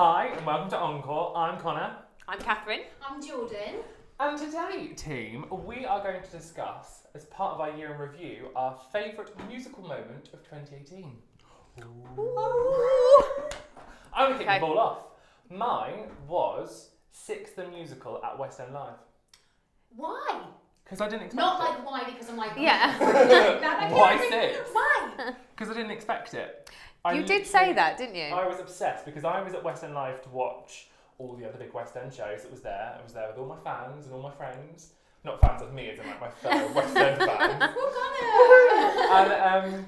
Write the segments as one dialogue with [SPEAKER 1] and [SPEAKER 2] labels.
[SPEAKER 1] Hi, and welcome to Encore. I'm Connor.
[SPEAKER 2] I'm Catherine.
[SPEAKER 3] I'm Jordan.
[SPEAKER 1] And today, team, we are going to discuss, as part of our year in review, our favourite musical moment of 2018.
[SPEAKER 2] Ooh.
[SPEAKER 1] I'm going to kick the ball off. Mine was Six the Musical at West End Live.
[SPEAKER 3] Why?
[SPEAKER 1] Because I didn't expect
[SPEAKER 3] Not
[SPEAKER 1] it.
[SPEAKER 3] like why, because I'm like,
[SPEAKER 2] Yeah.
[SPEAKER 1] Why six?
[SPEAKER 3] Why?
[SPEAKER 1] Because I didn't expect it.
[SPEAKER 2] You did say that, didn't you?
[SPEAKER 1] I was obsessed because I was at West End Live to watch all the other big West End shows that was there. I was there with all my fans and all my friends. Not fans of me, as in like my fellow West End fans. And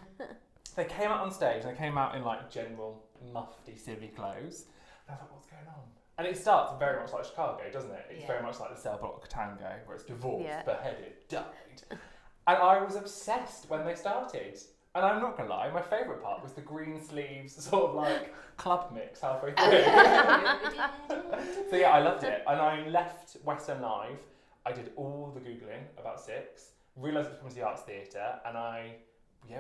[SPEAKER 1] they came out on stage and they came out in like general mufti civvy clothes. And I was like, what's going on? And it starts very much like Chicago, doesn't it? It's very much like the Cell Block Tango, where it's divorced, beheaded, died. And I was obsessed when they started. And I'm not gonna lie, my favourite part was the green sleeves sort of like club mix halfway through. So yeah, I loved it. And I left West End Live. I did all the Googling about Six, realised it was coming to the Arts Theatre, and I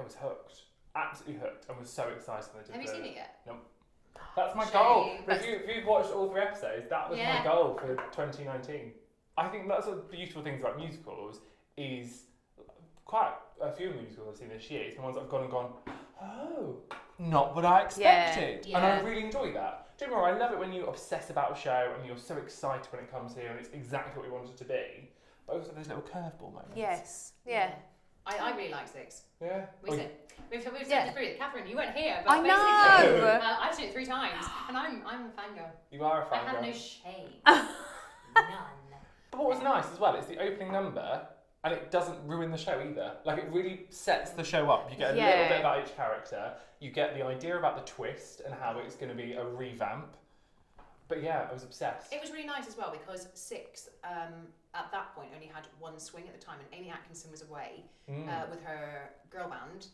[SPEAKER 1] was hooked. Absolutely hooked, and was so excited when I did.
[SPEAKER 3] Have you seen it yet?
[SPEAKER 1] No. That's my goal. If you've watched all 3 episodes, that was my goal for 2019. I think that's one of the beautiful things about musicals is quite a few musicals I've seen this year. It's the ones that I've gone, oh, not what I expected.
[SPEAKER 3] Yeah.
[SPEAKER 1] And I really enjoy that. Don't get me wrong, I love it when you obsess about a show and you're so excited when it comes here and it's exactly what you want it to be. But also those little curveball moments.
[SPEAKER 2] Yes. Yeah.
[SPEAKER 3] I really like Six.
[SPEAKER 1] Yeah.
[SPEAKER 3] We've said it through. Catherine, you weren't here, but
[SPEAKER 2] I know.
[SPEAKER 3] I've seen it 3 times, and I'm a fangirl.
[SPEAKER 1] You are a fangirl.
[SPEAKER 3] I have no shame. None.
[SPEAKER 1] But what was nice as well, it's the opening number and it doesn't ruin the show either. Like it really sets the show up. You get a little bit about each character. You get the idea about the twist and how it's going to be a revamp. But yeah, I was obsessed.
[SPEAKER 3] It was really nice as well because Six, at that point, only had 1 swing at the time, and Amy Atkinson was away with her girl band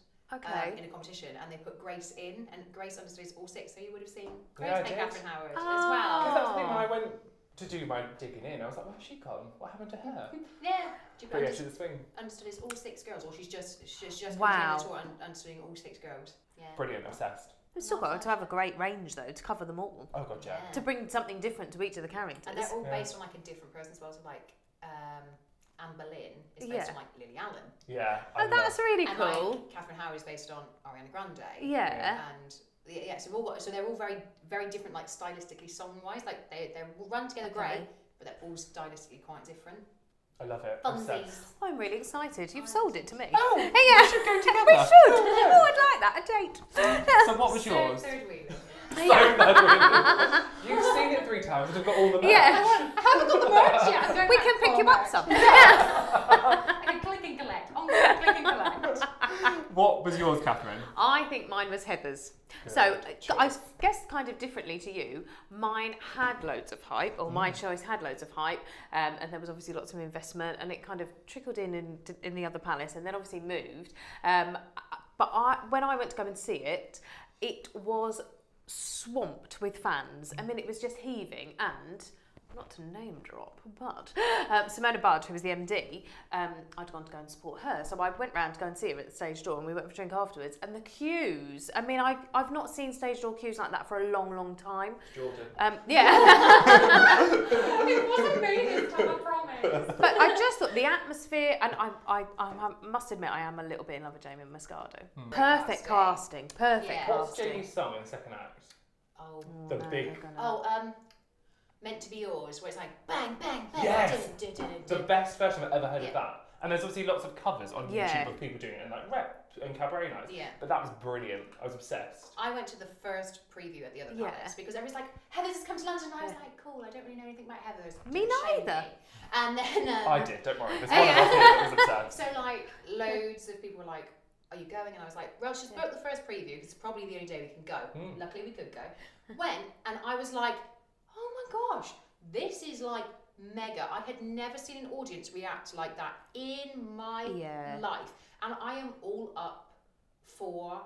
[SPEAKER 3] in a competition, and they put Grace in, and Grace understood all 6, so you would have seen Grace play Catherine Howard as well.
[SPEAKER 1] Because that's the thing, when I went to do my digging in, I was like, where's she gone? What happened to her?
[SPEAKER 3] But
[SPEAKER 1] yeah, she's the swing.
[SPEAKER 3] Understood it's all 6 girls, or she's just
[SPEAKER 2] wow.
[SPEAKER 3] continuing the tour and understanding all 6 girls. Yeah.
[SPEAKER 1] Brilliant, obsessed.
[SPEAKER 2] We've still got to have a great range though to cover them all.
[SPEAKER 1] Oh god, yeah.
[SPEAKER 2] To bring something different to each of the characters.
[SPEAKER 3] And they're all based on like a different person as well. So like Anne Boleyn is based on like Lily Allen.
[SPEAKER 1] Yeah.
[SPEAKER 2] Oh, that's really
[SPEAKER 3] and
[SPEAKER 2] cool.
[SPEAKER 3] like Catherine Howard is based on Ariana Grande.
[SPEAKER 2] Yeah.
[SPEAKER 3] And so they're all very very different, like stylistically, song wise. Like they run together great, but they're all stylistically quite different.
[SPEAKER 1] I love it.
[SPEAKER 3] Funsies.
[SPEAKER 2] I'm really excited. You've sold it to me.
[SPEAKER 1] Oh,
[SPEAKER 2] yeah.
[SPEAKER 1] we should go together.
[SPEAKER 2] We should. Oh, I'd like that. A date.
[SPEAKER 1] So what was yours?
[SPEAKER 3] Third wheel.
[SPEAKER 1] You've seen it 3 times and I've got all the merch.
[SPEAKER 2] Yeah.
[SPEAKER 3] I haven't got the merch yet. I'm going
[SPEAKER 2] We
[SPEAKER 3] back
[SPEAKER 2] can
[SPEAKER 3] for
[SPEAKER 2] pick you
[SPEAKER 3] merch.
[SPEAKER 2] up some.
[SPEAKER 3] I can click and collect. Click and collect.
[SPEAKER 1] What was yours, Catherine?
[SPEAKER 2] I think mine was Heather's.
[SPEAKER 1] Good
[SPEAKER 2] So
[SPEAKER 1] choice.
[SPEAKER 2] I guess kind of differently to you, mine had loads of hype, or my choice had loads of hype, and there was obviously lots of investment, and it kind of trickled in the other palace, and then obviously moved. But when I went to go and see it, it was swamped with fans. I mean, it was just heaving, and not to name drop, but Simona Budd, who was the MD, I'd gone to go and support her, so I went round to go and see her at the stage door, and we went for a drink afterwards, and the queues, I mean, I've not seen stage door queues like that for a long time.
[SPEAKER 1] Jordan.
[SPEAKER 2] Yeah.
[SPEAKER 3] It wasn't me this time, I promise.
[SPEAKER 2] But I just thought the atmosphere, and I must admit I am a little bit in love with Jamie Moscado. Perfect casting.
[SPEAKER 1] What's Jamie's song in the second act?
[SPEAKER 3] Oh,
[SPEAKER 1] The big...
[SPEAKER 3] Meant to Be Yours, where it's like bang, bang, bang.
[SPEAKER 1] Yes! The best version I've ever heard of that. And there's obviously lots of covers on YouTube of people doing it, and like rep and cabaret nights. Yeah. But that was brilliant. I was obsessed.
[SPEAKER 3] I went to the first preview at the other palace because everyone's like, Heather's has come to London, and I was like, cool, I don't really know anything about Heather's.
[SPEAKER 2] Me neither.
[SPEAKER 3] And then...
[SPEAKER 1] I did, don't worry. There's one of us here that was obsessed.
[SPEAKER 3] So like, loads of people were like, are you going? And I was like, well, she's booked the first preview, because it's probably the only day we can go. Luckily we could go. Went, and I was like, oh my gosh, this is like mega. I had never seen an audience react like that in my life. And I am all up for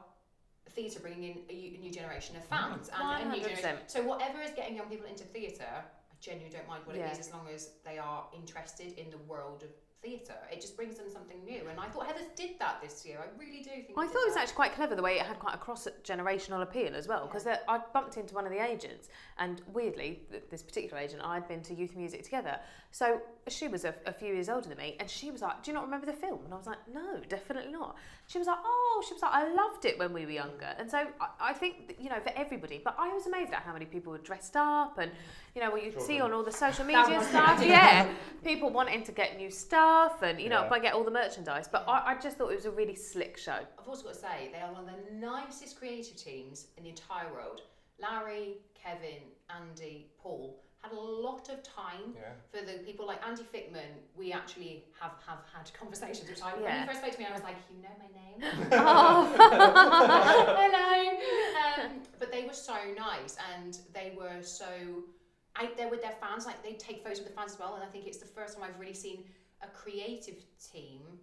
[SPEAKER 3] theatre bringing in a new generation of fans and a new generation. So whatever is getting young people into theatre, I genuinely don't mind what it is, as long as they are interested in the world of theatre. It just brings them something new, and I thought Heather did that this year. I really do think.
[SPEAKER 2] I thought it was actually quite clever the way it had quite a cross-generational appeal as well, because I bumped into one of the agents, and weirdly, this particular agent, I'd been to youth music together, so she was a few years older than me, and she was like, "Do you not remember the film?" And I was like, "No, definitely not." She was like, "I loved it when we were younger," and so I think for everybody. But I was amazed at how many people were dressed up, and what you see on all the social media stuff, people wanting to get new stuff, and get all the merchandise. But I just thought it was a really slick show.
[SPEAKER 3] I've also got to say, they are one of the nicest creative teams in the entire world. Larry, Kevin, Andy, Paul had a lot of time for the people like Andy Fickman. We actually have had conversations with time. When he first spoke to me, I was like, "You know my name." Hello. But they were so nice, and they were so out there with their fans. Like, they take photos with the fans as well, and I think it's the first time I've really seen a creative team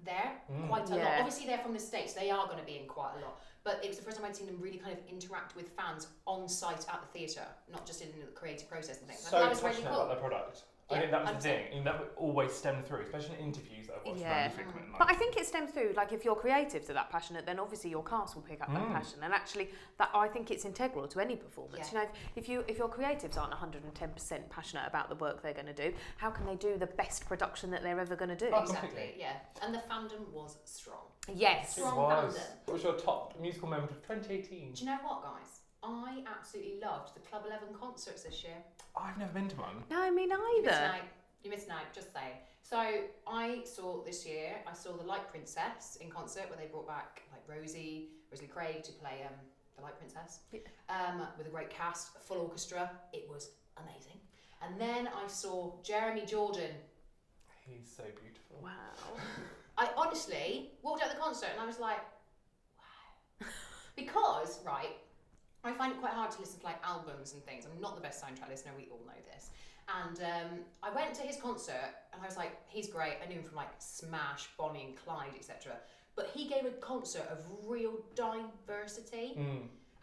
[SPEAKER 3] there quite a lot. Obviously, they're from the States. They are going to be in quite a lot. But it was the first time I'd seen them really kind of interact with fans on site at the theatre, not just in the creative process and things.
[SPEAKER 1] So
[SPEAKER 3] that was really
[SPEAKER 1] passionate
[SPEAKER 3] cool.
[SPEAKER 1] about their product. I think that was the thing, and that would always stem through, especially in interviews that I've watched with Andy Fickman.
[SPEAKER 2] But I think it stems through, like, if your creatives are that passionate, then obviously your cast will pick up that passion. And actually, I think it's integral to any performance. If your creatives aren't 110% passionate about the work they're going to do, how can they do the best production that they're ever going to do?
[SPEAKER 1] Oh,
[SPEAKER 3] exactly, And the fandom was strong.
[SPEAKER 2] Yes.
[SPEAKER 3] Strong fandom.
[SPEAKER 1] What was your top musical moment of 2018?
[SPEAKER 3] Do you know what, guys? I absolutely loved the Club 11 concerts this year.
[SPEAKER 1] I've never been to one.
[SPEAKER 2] No, me neither.
[SPEAKER 3] You missed out, just saying. So I saw the Light Princess in concert, where they brought back like Rosie Craig to play the Light Princess, with a great cast, a full orchestra. It was amazing. And then I saw Jeremy Jordan.
[SPEAKER 1] He's so beautiful.
[SPEAKER 2] Wow.
[SPEAKER 3] I honestly walked out the concert and I was like, wow. Because, I find it quite hard to listen to like albums and things. I'm not the best soundtrack listener, we all know this. And I went to his concert and I was like, he's great. I knew him from like Smash, Bonnie and Clyde, etc. But he gave a concert of real diversity.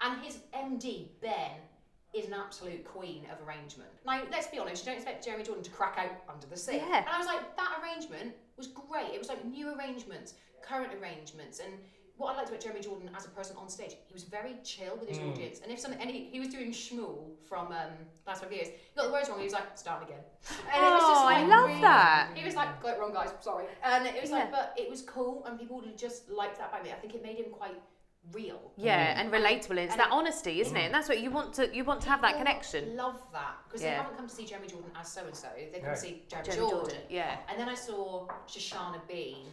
[SPEAKER 3] And his MD, Ben, is an absolute queen of arrangement. Like, let's be honest, you don't expect Jeremy Jordan to crack out Under the Sea.
[SPEAKER 2] Yeah.
[SPEAKER 3] And I was like, that arrangement was great. It was like new arrangements, current arrangements, and what I liked about Jeremy Jordan as a person on stage, he was very chill with his audience. And if he was doing Shmuel from Last 5 Years, he got the words wrong, he was like, starting again. And it was just like,
[SPEAKER 2] I love that.
[SPEAKER 3] He was like, got it wrong, guys, sorry. And it was like, but it was cool, and people just liked that about me. I think it made him quite real.
[SPEAKER 2] Yeah, and relatable. It's that honesty, isn't it? And that's what you want to have that connection.
[SPEAKER 3] Love that, because they haven't come to see Jeremy Jordan as so and so. They come to see Jeremy Jordan.
[SPEAKER 2] Yeah.
[SPEAKER 3] And then I saw Shoshana Bean.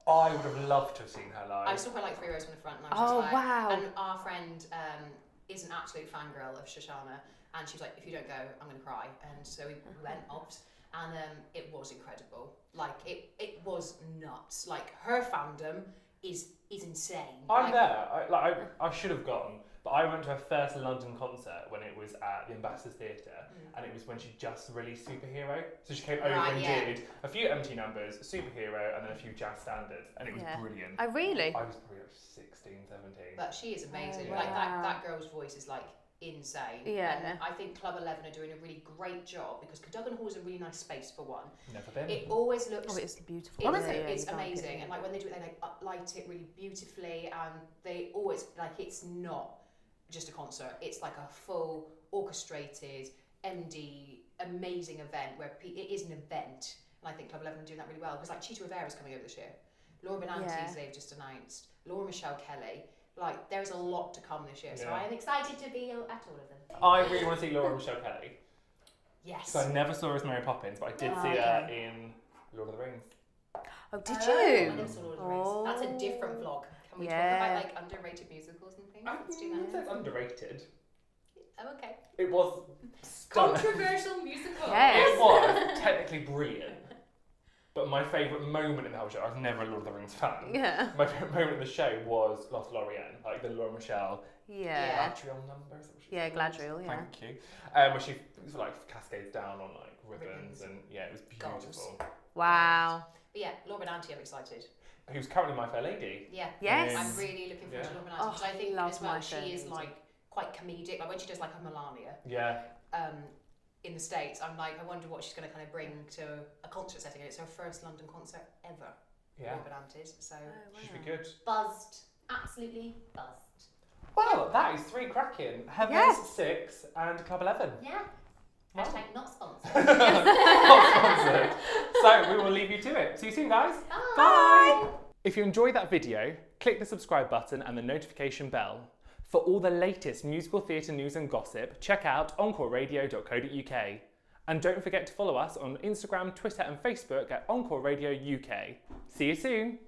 [SPEAKER 1] I would have loved to have seen her live.
[SPEAKER 3] I saw her like 3 rows from the front, and I was just like,
[SPEAKER 2] wow.
[SPEAKER 3] And our friend is an absolute fangirl of Shoshana, and she was like, if you don't go, I'm going to cry. And so we went up, and it was incredible. Like, it was nuts. Like, her fandom is insane.
[SPEAKER 1] I'm there. I should have gone, but I went to her first London concert when it was at the Ambassadors Theatre, and it was when she just released Superhero. So she came over and did a few empty numbers, Superhero, and then a few jazz standards, and it was brilliant.
[SPEAKER 2] Oh, really?
[SPEAKER 1] I was probably like 16, 17.
[SPEAKER 3] But she is amazing.
[SPEAKER 2] Oh, wow.
[SPEAKER 3] Like, that girl's voice is like insane.
[SPEAKER 2] Yeah.
[SPEAKER 3] And I think Club 11 are doing a really great job, because Cadogan Hall is a really nice space for one.
[SPEAKER 1] Never been.
[SPEAKER 3] It always looks...
[SPEAKER 2] Oh, it's beautiful.
[SPEAKER 3] It's amazing. And like when they do it, they like uplight it really beautifully, and they always, like, it's not just a concert. It's like a full orchestrated MD amazing event where it is an event. And I think Club 11 are doing that really well, because like Chita Rivera's coming over this year. Laura Benanti's they've just announced. Laura Michelle Kelly. Like, there's a lot to come this year, so I am excited to be at all of them.
[SPEAKER 1] I really want to see Laura Michelle Kelly.
[SPEAKER 3] Yes.
[SPEAKER 1] So I never saw her as Mary Poppins, but I did see her in Lord of the Rings.
[SPEAKER 2] Oh, did
[SPEAKER 3] I
[SPEAKER 2] you?
[SPEAKER 3] never saw Lord of the Rings. That's a different vlog. Can we talk about like underrated musicals and things? Let's do that.
[SPEAKER 1] It's underrated.
[SPEAKER 3] Oh, okay.
[SPEAKER 1] It was stunning.
[SPEAKER 3] Controversial musical.
[SPEAKER 2] Yes.
[SPEAKER 1] It was technically brilliant. But my favourite moment in the whole show, I was never a Lord of the Rings fan.
[SPEAKER 2] Yeah.
[SPEAKER 1] My favourite moment in the show was Lost Lorien, like the Laura Michelle Gladriel number.
[SPEAKER 2] Gladriel, yeah.
[SPEAKER 1] Thank you. Where she like cascades down on like ribbons, and it was beautiful.
[SPEAKER 2] Wow.
[SPEAKER 3] But yeah, Laura Benanti, I'm excited.
[SPEAKER 1] Who's currently My Fair Lady.
[SPEAKER 3] Yeah.
[SPEAKER 2] Yes.
[SPEAKER 3] I'm really looking forward to Laura Benanti, because I think
[SPEAKER 2] love
[SPEAKER 3] as well
[SPEAKER 2] My
[SPEAKER 3] she
[SPEAKER 2] Fair
[SPEAKER 3] is
[SPEAKER 2] Lady.
[SPEAKER 3] like quite comedic. Like when she does like a Melania.
[SPEAKER 1] Yeah.
[SPEAKER 3] in the States, I'm like, I wonder what she's going to kind of bring to a concert setting. It's her first London concert ever.
[SPEAKER 1] Yeah.
[SPEAKER 3] So
[SPEAKER 1] should be good.
[SPEAKER 3] Buzzed. Absolutely buzzed.
[SPEAKER 1] Well, that is 3 cracking. Heaven's 6 and Club 11.
[SPEAKER 3] Yeah.
[SPEAKER 1] Wow.
[SPEAKER 3] Hashtag not sponsored.
[SPEAKER 1] Not sponsored. So we will leave you to it. See you soon, guys.
[SPEAKER 3] Bye.
[SPEAKER 1] Bye. If you enjoyed that video, click the subscribe button and the notification bell. For all the latest musical theatre news and gossip, check out encoreradio.co.uk. And don't forget to follow us on Instagram, Twitter and Facebook at Encore Radio UK. See you soon!